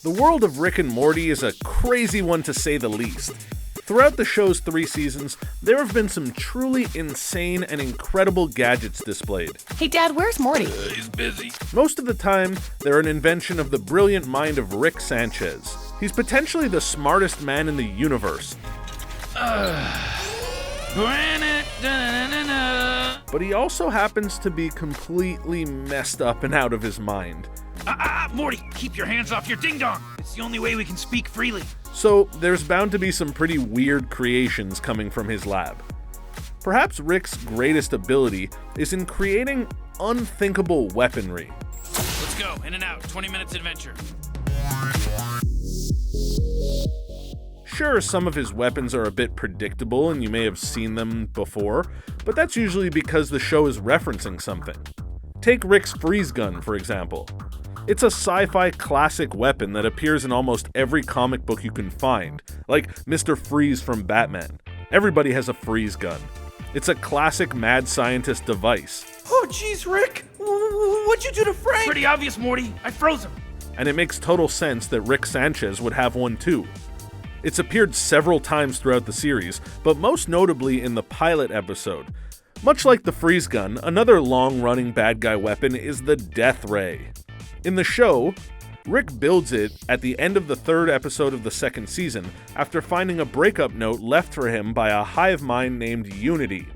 The world of Rick and Morty is a crazy one to say the least. Throughout the show's 3 seasons, there have been some truly insane and incredible gadgets displayed. Hey Dad, where's Morty? He's busy. Most of the time, they're an invention of the brilliant mind of Rick Sanchez. He's potentially the smartest man in the universe. But he also happens to be completely messed up and out of his mind. Morty, keep your hands off your ding-dong. It's the only way we can speak freely. So there's bound to be some pretty weird creations coming from his lab. Perhaps Rick's greatest ability is in creating unthinkable weaponry. Let's go, in and out, 20 minutes adventure. Sure, some of his weapons are a bit predictable and you may have seen them before, but that's usually because the show is referencing something. Take Rick's freeze gun, for example. It's a sci-fi classic weapon that appears in almost every comic book you can find, like Mr. Freeze from Batman. Everybody has a freeze gun. It's a classic mad scientist device. Oh jeez, Rick! What'd you do to Frank? Pretty obvious, Morty. I froze him. And it makes total sense that Rick Sanchez would have one too. It's appeared several times throughout the series, but most notably in the pilot episode. Much like the freeze gun, another long-running bad guy weapon is the Death Ray. In the show, Rick builds it at the end of the 3rd episode of the 2nd season after finding a breakup note left for him by a hive mind named Unity.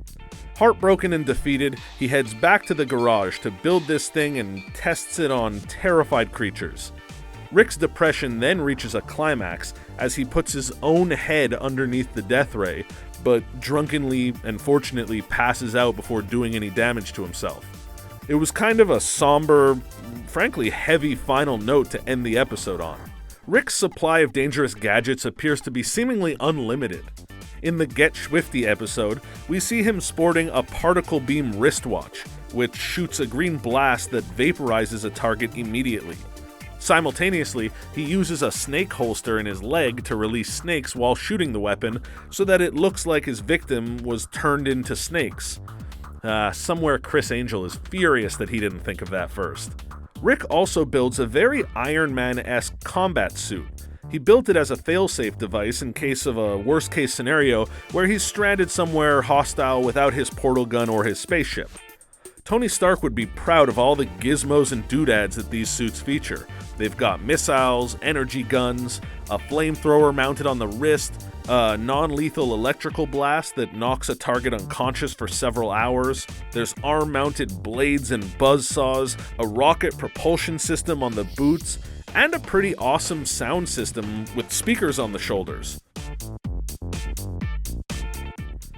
Heartbroken and defeated, he heads back to the garage to build this thing and tests it on terrified creatures. Rick's depression then reaches a climax as he puts his own head underneath the Death Ray, but drunkenly and fortunately passes out before doing any damage to himself. It was kind of a somber, frankly heavy final note to end the episode on. Rick's supply of dangerous gadgets appears to be seemingly unlimited. In the Get Swifty episode, we see him sporting a particle beam wristwatch, which shoots a green blast that vaporizes a target immediately. Simultaneously, he uses a snake holster in his leg to release snakes while shooting the weapon so that it looks like his victim was turned into snakes. Somewhere Chris Angel is furious that he didn't think of that first. Rick also builds a very Iron Man-esque combat suit. He built it as a failsafe device in case of a worst-case scenario where he's stranded somewhere hostile without his portal gun or his spaceship. Tony Stark would be proud of all the gizmos and doodads that these suits feature. They've got missiles, energy guns, a flamethrower mounted on the wrist, a non-lethal electrical blast that knocks a target unconscious for several hours. There's arm-mounted blades and buzzsaws, a rocket propulsion system on the boots, and a pretty awesome sound system with speakers on the shoulders.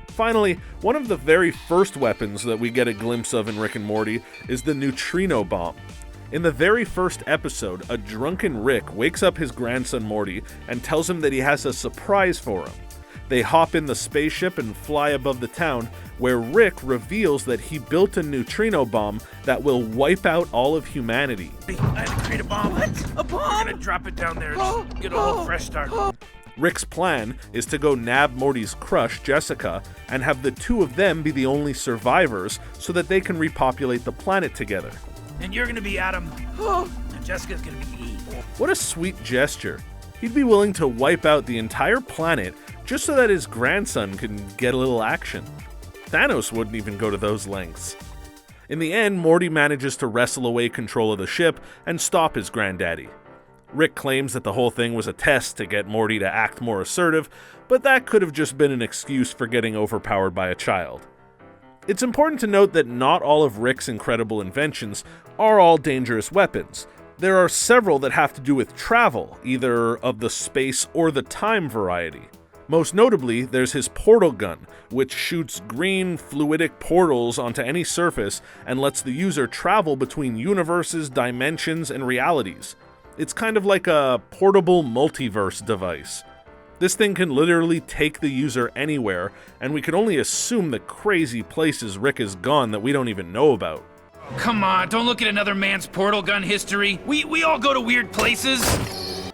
Finally, one of the very first weapons that we get a glimpse of in Rick and Morty is the Neutrino Bomb. In the very first episode, a drunken Rick wakes up his grandson Morty and tells him that he has a surprise for him. They hop in the spaceship and fly above the town, where Rick reveals that he built a neutrino bomb that will wipe out all of humanity. I had to create a bomb. What? A bomb? We're gonna drop it down there and get a whole fresh start. Rick's plan is to go nab Morty's crush, Jessica, and have the two of them be the only survivors so that they can repopulate the planet together. And you're gonna be Adam. And Jessica's gonna be Eve. What a sweet gesture. He'd be willing to wipe out the entire planet just so that his grandson can get a little action. Thanos wouldn't even go to those lengths. In the end, Morty manages to wrestle away control of the ship and stop his granddaddy. Rick claims that the whole thing was a test to get Morty to act more assertive, but that could have just been an excuse for getting overpowered by a child. It's important to note that not all of Rick's incredible inventions are all dangerous weapons. There are several that have to do with travel, either of the space or the time variety. Most notably, there's his portal gun, which shoots green, fluidic portals onto any surface and lets the user travel between universes, dimensions, and realities. It's kind of like a portable multiverse device. This thing can literally take the user anywhere, and we can only assume the crazy places Rick has gone that we don't even know about. Come on, don't look at another man's portal gun history. We all go to weird places.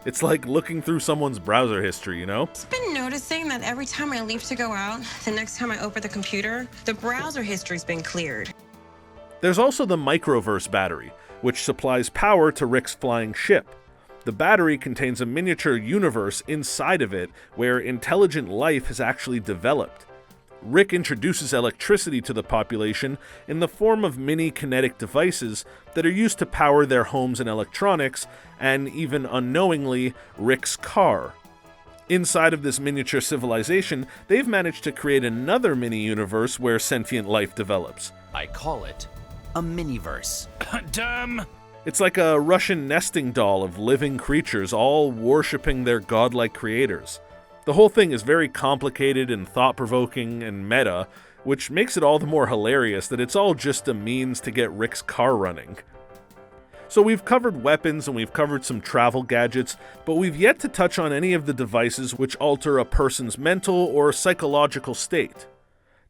It's like looking through someone's browser history, you know? I've been noticing that every time I leave to go out, the next time I open the computer, the browser history's been cleared. There's also the microverse battery, which supplies power to Rick's flying ship. The battery contains a miniature universe inside of it where intelligent life has actually developed. Rick introduces electricity to the population in the form of mini kinetic devices that are used to power their homes and electronics, and even unknowingly, Rick's car. Inside of this miniature civilization, they've managed to create another mini-universe where sentient life develops. I call it a miniverse. Dumb. It's like a Russian nesting doll of living creatures all worshipping their godlike creators. The whole thing is very complicated and thought-provoking and meta, which makes it all the more hilarious that it's all just a means to get Rick's car running. So we've covered weapons and we've covered some travel gadgets, but we've yet to touch on any of the devices which alter a person's mental or psychological state.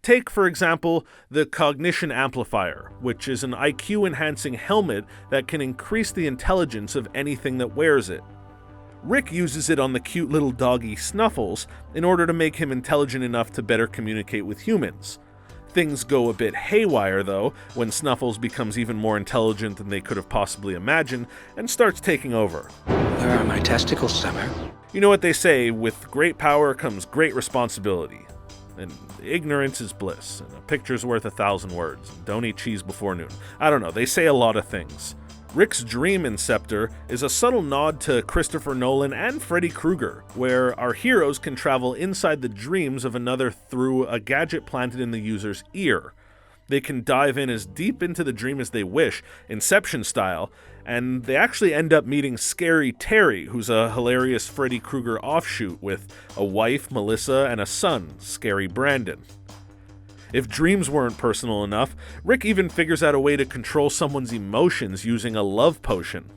Take, for example, the Cognition Amplifier, which is an IQ-enhancing helmet that can increase the intelligence of anything that wears it. Rick uses it on the cute little doggy Snuffles in order to make him intelligent enough to better communicate with humans. Things go a bit haywire, though, when Snuffles becomes even more intelligent than they could have possibly imagined and starts taking over. Where are my testicles, Summer? You know what they say, with great power comes great responsibility. And ignorance is bliss, and a picture's worth 1,000 words. And don't eat cheese before noon. I don't know, they say a lot of things. Rick's Dream Inceptor is a subtle nod to Christopher Nolan and Freddy Krueger, where our heroes can travel inside the dreams of another through a gadget planted in the user's ear. They can dive in as deep into the dream as they wish, Inception style, and they actually end up meeting Scary Terry, who's a hilarious Freddy Krueger offshoot with a wife, Melissa, and a son, Scary Brandon. If dreams weren't personal enough, Rick even figures out a way to control someone's emotions using a love potion.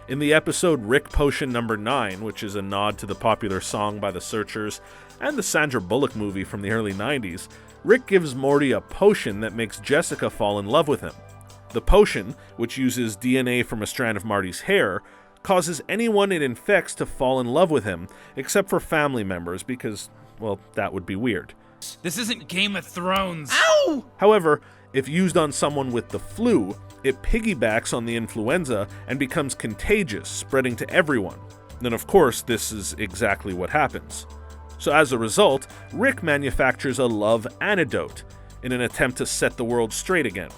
In the episode Rick Potion number 9, which is a nod to the popular song by the Searchers and the Sandra Bullock movie from the early 90s, Rick gives Morty a potion that makes Jessica fall in love with him. The potion, which uses DNA from a strand of Marty's hair, causes anyone it infects to fall in love with him, except for family members because, well, that would be weird. This isn't Game of Thrones. Ow! However, if used on someone with the flu, it piggybacks on the influenza and becomes contagious, spreading to everyone. Then of course, this is exactly what happens. So as a result, Rick manufactures a love antidote in an attempt to set the world straight again.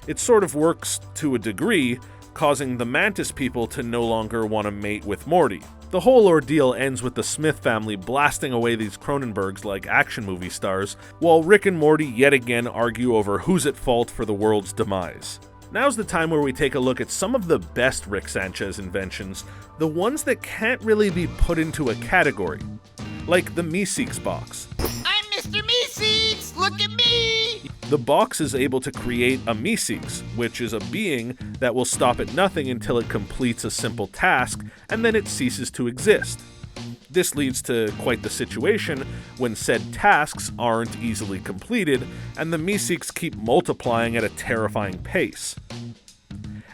It sort of works to a degree, causing the Mantis people to no longer want to mate with Morty. The whole ordeal ends with the Smith family blasting away these Cronenbergs like action movie stars, while Rick and Morty yet again argue over who's at fault for the world's demise. Now's the time where we take a look at some of the best Rick Sanchez inventions, the ones that can't really be put into a category, like the Meeseeks box. I'm Mr. Meeseeks! Look at me! The box is able to create a Meeseeks, which is a being that will stop at nothing until it completes a simple task, and then it ceases to exist. This leads to quite the situation when said tasks aren't easily completed, and the Meeseeks keep multiplying at a terrifying pace.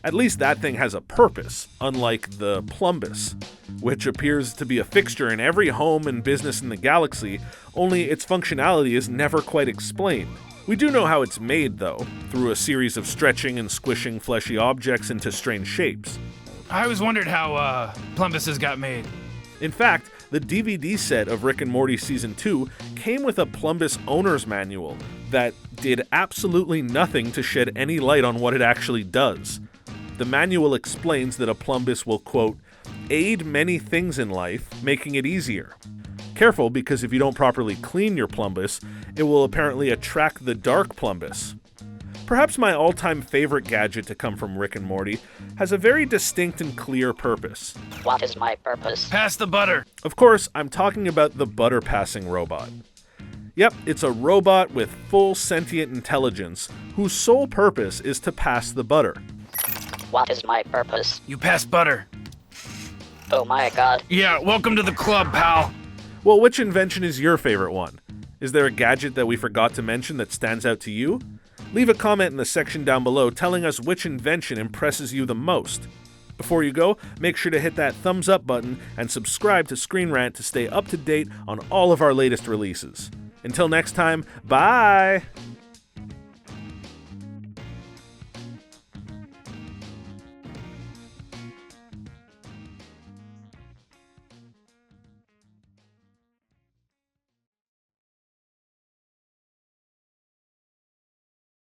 At least that thing has a purpose, unlike the Plumbus, which appears to be a fixture in every home and business in the galaxy, only its functionality is never quite explained. We do know how it's made, though, through a series of stretching and squishing fleshy objects into strange shapes. I always wondered how Plumbuses got made. In fact, the DVD set of Rick and Morty Season 2 came with a Plumbus owner's manual that did absolutely nothing to shed any light on what it actually does. The manual explains that a Plumbus will, quote, aid many things in life, making it easier. Careful, because if you don't properly clean your Plumbus, it will apparently attract the dark Plumbus. Perhaps my all-time favorite gadget to come from Rick and Morty has a very distinct and clear purpose. What is my purpose? Pass the butter. Of course, I'm talking about the butter-passing robot. Yep, it's a robot with full sentient intelligence whose sole purpose is to pass the butter. What is my purpose? You pass butter. Oh my god. Yeah, welcome to the club, pal. Well, which invention is your favorite one? Is there a gadget that we forgot to mention that stands out to you? Leave a comment in the section down below telling us which invention impresses you the most. Before you go, make sure to hit that thumbs up button and subscribe to ScreenRant to stay up to date on all of our latest releases. Until next time, bye!